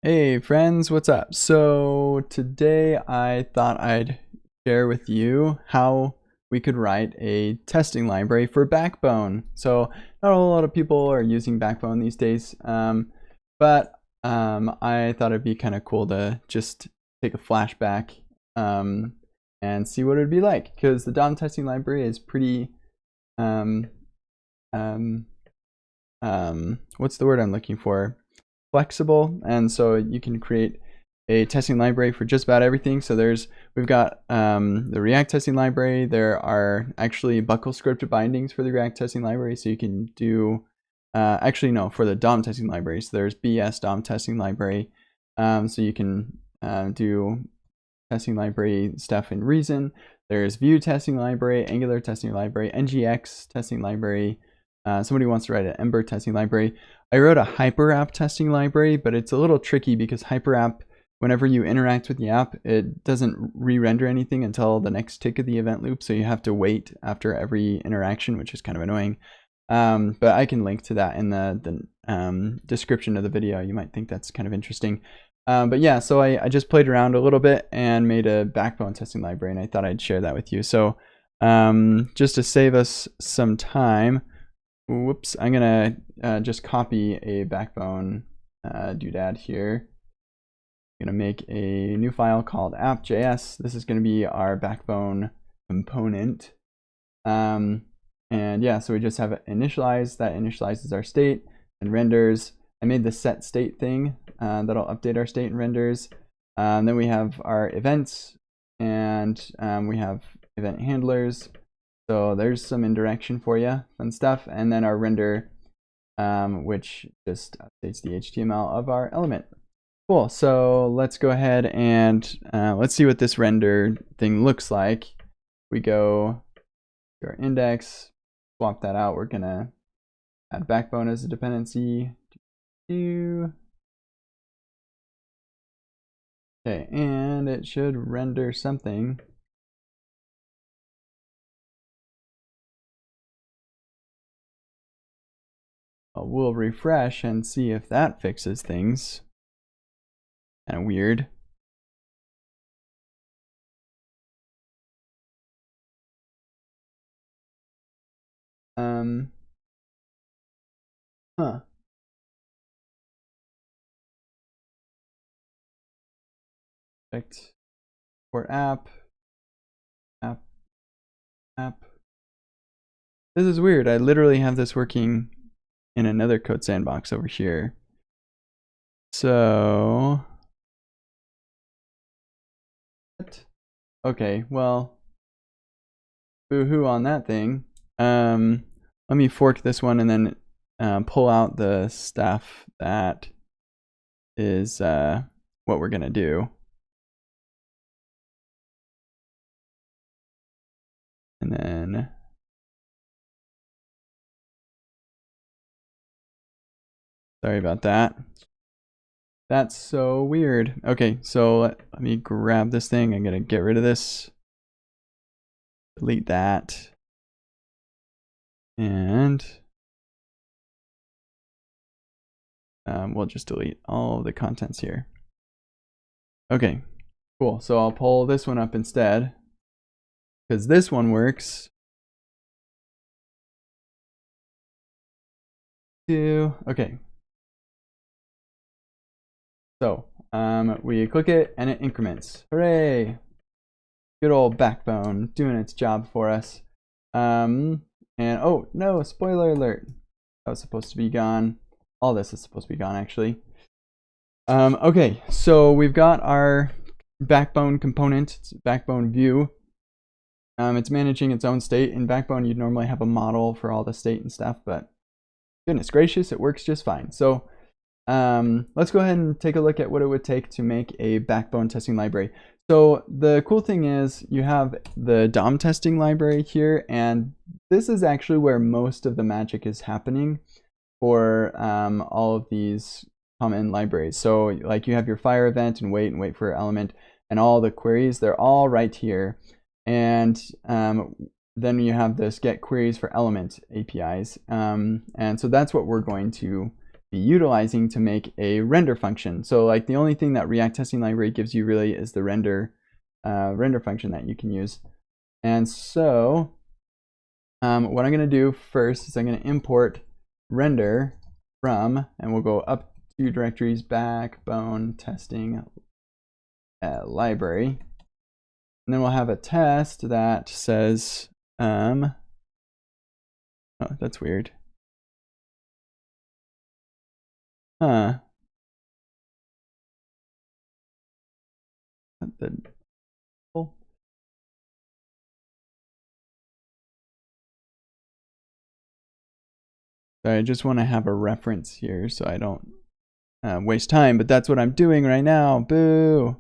Hey friends, what's up? So today I thought I'd share with you how we could write a testing library for Backbone. So not a whole lot of people are using Backbone these days, but I thought it'd be kind of cool to just take a flashback and see what it would be like, because the DOM testing library is pretty what's the word I'm looking for? Flexible, and so you can create a testing library for just about everything. So we've got the React testing library. There are actually buckle script bindings for the React testing library, so you can do actually no, for the DOM testing library. So there's BS DOM testing library, so you can do testing library stuff in Reason. There's Vue testing library, Angular testing library, NGX testing library. Somebody wants to write an Ember testing library. I wrote a HyperRap testing library, but it's a little tricky because HyperRap, whenever you interact with the app, it doesn't re-render anything until the next tick of the event loop. So you have to wait after every interaction, which is kind of annoying. But I can link to that in the description of the video. You might think that's kind of interesting. But yeah, so I just played around a little bit and made a Backbone testing library, and I thought I'd share that with you. So just to save us some time, whoops, I'm gonna just copy a Backbone doodad here. I'm gonna make a new file called app.js. This is gonna be our Backbone component. And yeah, so we just have it initialized. That initializes our state and renders. I made the set state thing that'll update our state and renders. Then we have our events, and we have event handlers. So there's some indirection for you, fun stuff. And then our render, which just updates the HTML of our element. Cool, so let's go ahead and let's see what this render thing looks like. We go to our index, swap that out. We're gonna add Backbone as a dependency. Okay, and it should render something. We'll refresh and see if that fixes things. Kind of weird. Huh. Export app. This is weird. I literally have this working in another code sandbox over here. So, okay, well, boo-hoo on that thing. Let me fork this one and then pull out the stuff that is what we're gonna do. And then sorry about that. That's so weird. Okay, so let me grab this thing. I'm gonna get rid of this. Delete that. And we'll just delete all of the contents here. Okay, cool. So I'll pull this one up instead, because this one works. Okay. So we click it and it increments. Hooray! Good old Backbone doing its job for us. And oh no, spoiler alert. That was supposed to be gone. All this is supposed to be gone actually. Okay, so we've got our Backbone component. It's Backbone view. It's managing its own state. In Backbone, you'd normally have a model for all the state and stuff, but goodness gracious, it works just fine. So let's go ahead and take a look at what it would take to make a Backbone testing library. So the cool thing is you have the DOM testing library here, and this is actually where most of the magic is happening for all of these common libraries. So like you have your fire event and wait for element, and all the queries, they're all right here. And then you have this get queries for element APIs. And so that's what we're going to be utilizing to make a render function. So like the only thing that React testing library gives you really is the render function that you can use. And so what I'm going to do first is I'm going to import render from, and we'll go up to directories, backbone testing library. And then we'll have a test that says, oh, that's weird. Huh. So I just want to have a reference here so I don't waste time, but that's what I'm doing right now. Boo.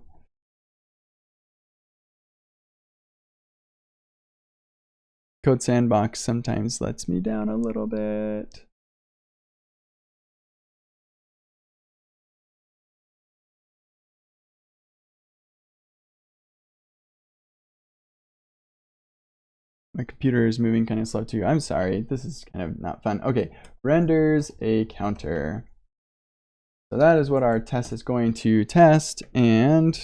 Code Sandbox sometimes lets me down a little bit. My computer is moving kind of slow too. I'm sorry, this is kind of not fun. Okay, renders a counter. So that is what our test is going to test, and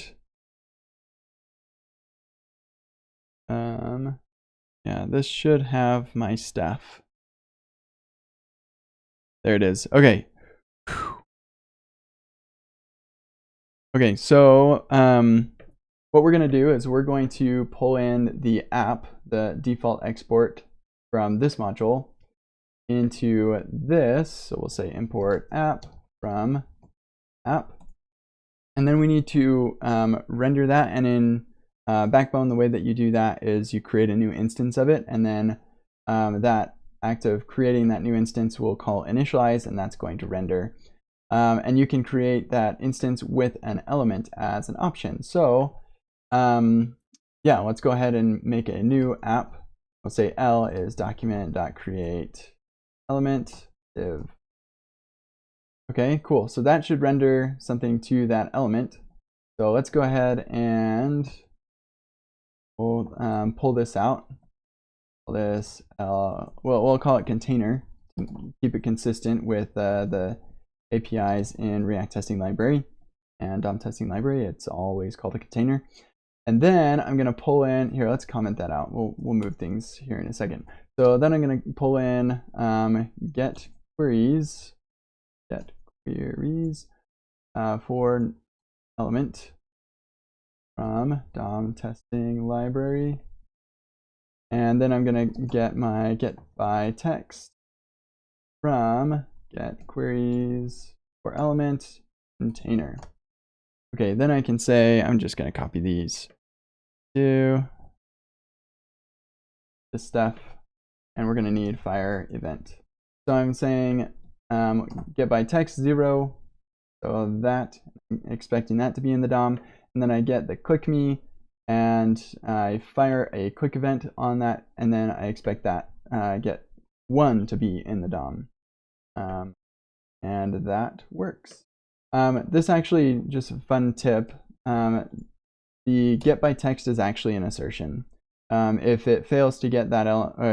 yeah, this should have my stuff. There it is. Okay. Okay, so what we're going to do is we're going to pull in the app, the default export from this module into this. So we'll say import app from app. And then we need to render that. And in Backbone, the way that you do that is you create a new instance of it. And then that act of creating that new instance will call initialize, and that's going to render. And you can create that instance with an element as an option. So yeah, let's go ahead and make a new app. We'll say L is document.create element div. Okay, cool. So that should render something to that element. So let's go ahead and pull this out. Pull this, well, we'll call it container to keep it consistent with the APIs in React Testing Library and DOM Testing Library. It's always called a container. And then I'm going to pull in, here, let's comment that out. We'll move things here in a second. So then I'm going to pull in get queries for element from DOM Testing Library. And then I'm going to get my get by text from get queries for element container. Okay, then I can say, I'm just going to copy these to this stuff, and we're going to need fire event. So I'm saying get by text 0, so that, I'm expecting that to be in the DOM, and then I get the click me, and I fire a quick event on that, and then I expect that get 1 to be in the DOM, and that works. This actually, just a fun tip, the get by text is actually an assertion. If it fails to get that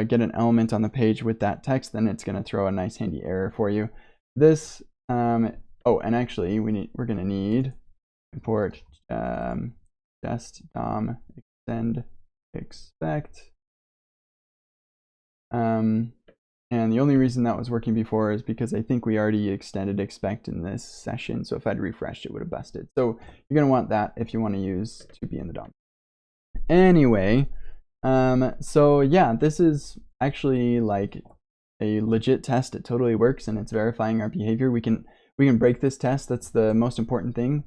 get an element on the page with that text, then it's going to throw a nice handy error for you. This oh, and actually we're going to need import just DOM extend expect. And the only reason that was working before is because I think we already extended expect in this session. So if I'd refreshed, it would have busted. So you're going to want that if you want to use to be in the DOM. Anyway, so yeah, this is actually like a legit test. It totally works, and it's verifying our behavior. We can break this test. That's the most important thing.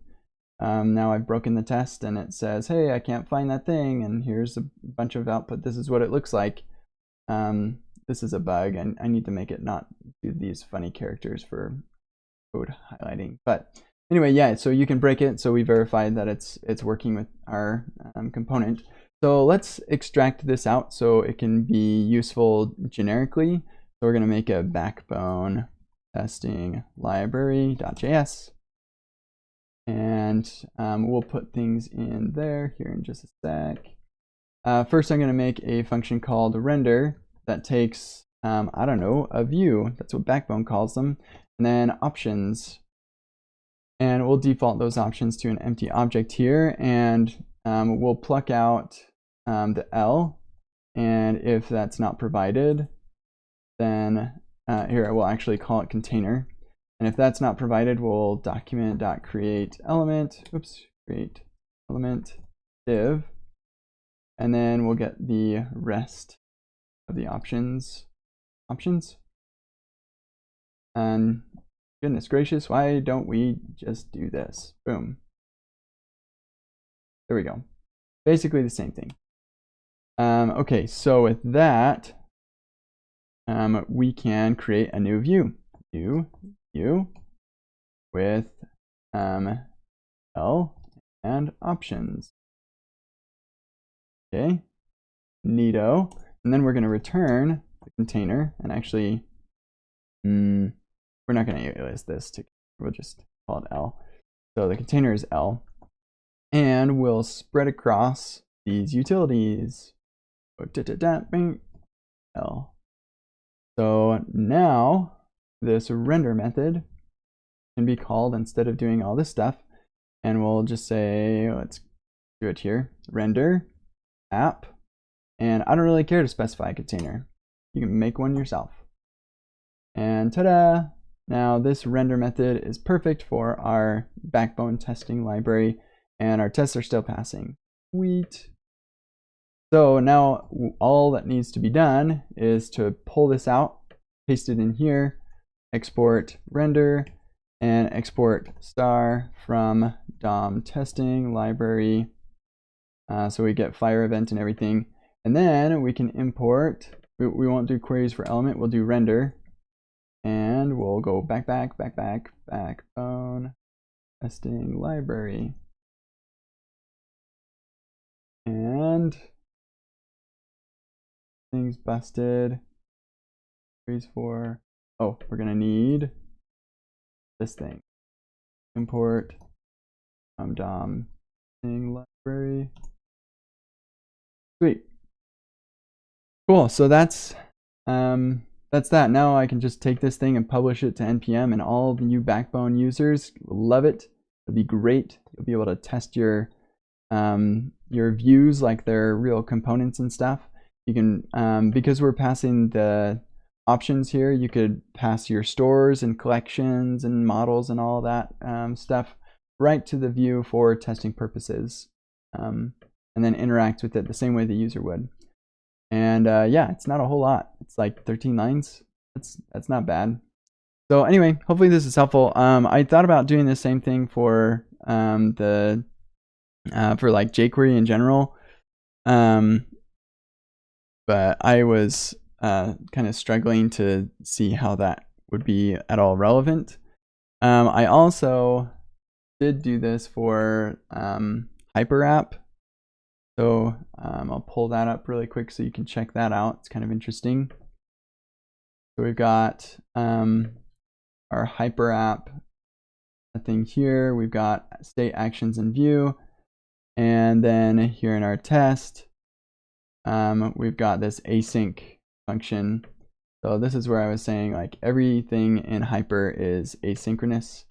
Now I've broken the test, and it says, hey, I can't find that thing, and here's a bunch of output. This is what it looks like. This is a bug, and I need to make it not do these funny characters for code highlighting. But anyway, yeah, so you can break it. So we verified that it's working with our component. So let's extract this out so it can be useful generically. So we're going to make a backbone testing library.js. And we'll put things in there here in just a sec. First, I'm going to make a function called render that takes I don't know, a view. That's what Backbone calls them. And then options. And we'll default those options to an empty object here. And we'll pluck out the L. And if that's not provided, then here we'll actually call it container. And if that's not provided, we'll document.create element, create element div. And then we'll get the rest of the options. And goodness gracious, why don't we just do this? Boom. There we go. Basically the same thing. Okay, so with that, we can create a new view. New view with L and options. Okay, neato. And then we're going to return the container. And actually, we're not going to alias this. We'll just call it L. So the container is L. And we'll spread across these utilities. L. So now this render method can be called instead of doing all this stuff. And we'll just say, let's do it here, render app. And I don't really care to specify a container. You can make one yourself. And ta-da! Now this render method is perfect for our Backbone testing library, and our tests are still passing. Sweet. So now all that needs to be done is to pull this out, paste it in here, export render, and export star from DOM testing library. So we get fire event and everything. And then we can import, we won't do queries for element, we'll do render. And we'll go backbone testing library. And things busted. Queries for, oh, we're gonna need this thing. Import from DOM testing library. Sweet. Cool, so that's that. Now I can just take this thing and publish it to NPM, and all the new Backbone users will love it. It'll be great. You'll be able to test your views like they're real components and stuff. You can, because we're passing the options here, you could pass your stores and collections and models and all that stuff right to the view for testing purposes, and then interact with it the same way the user would. And yeah, it's not a whole lot. It's like 13 lines. That's not bad. So anyway, hopefully this is helpful. I thought about doing the same thing for for like jQuery in general, but I was kind of struggling to see how that would be at all relevant. I also did do this for HyperRap. So I'll pull that up really quick so you can check that out. It's kind of interesting. So we've got our HyperRap thing here. We've got state actions in view. And then here in our test, we've got this async function. So this is where I was saying like everything in Hyper is asynchronous.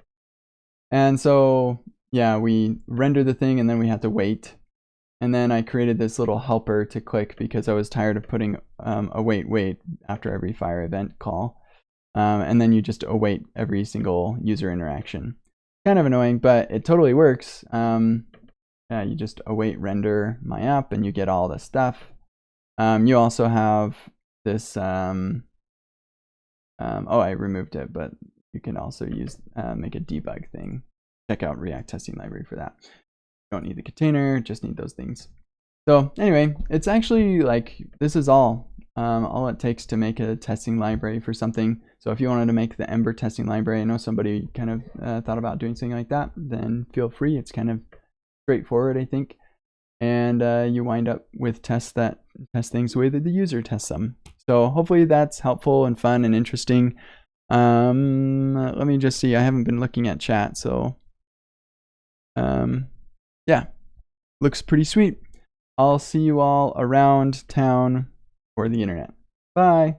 And so yeah, we render the thing and then we have to wait. And then I created this little helper to click because I was tired of putting a wait after every fire event call. And then you just await every single user interaction. Kind of annoying, but it totally works. Yeah, you just await render my app and you get all the stuff. You also have this, oh, I removed it, but you can also use make a debug thing. Check out React testing library for that. Don't need the container, just need those things. So anyway, it's actually like this is all it takes to make a testing library for something. So if you wanted to make the Ember testing library, I know somebody kind of thought about doing something like that, then feel free. It's kind of straightforward, I think. And you wind up with tests that test things the way that the user tests them. So hopefully that's helpful and fun and interesting. Let me just see, I haven't been looking at chat, so yeah, looks pretty sweet. I'll see you all around town or the internet. Bye.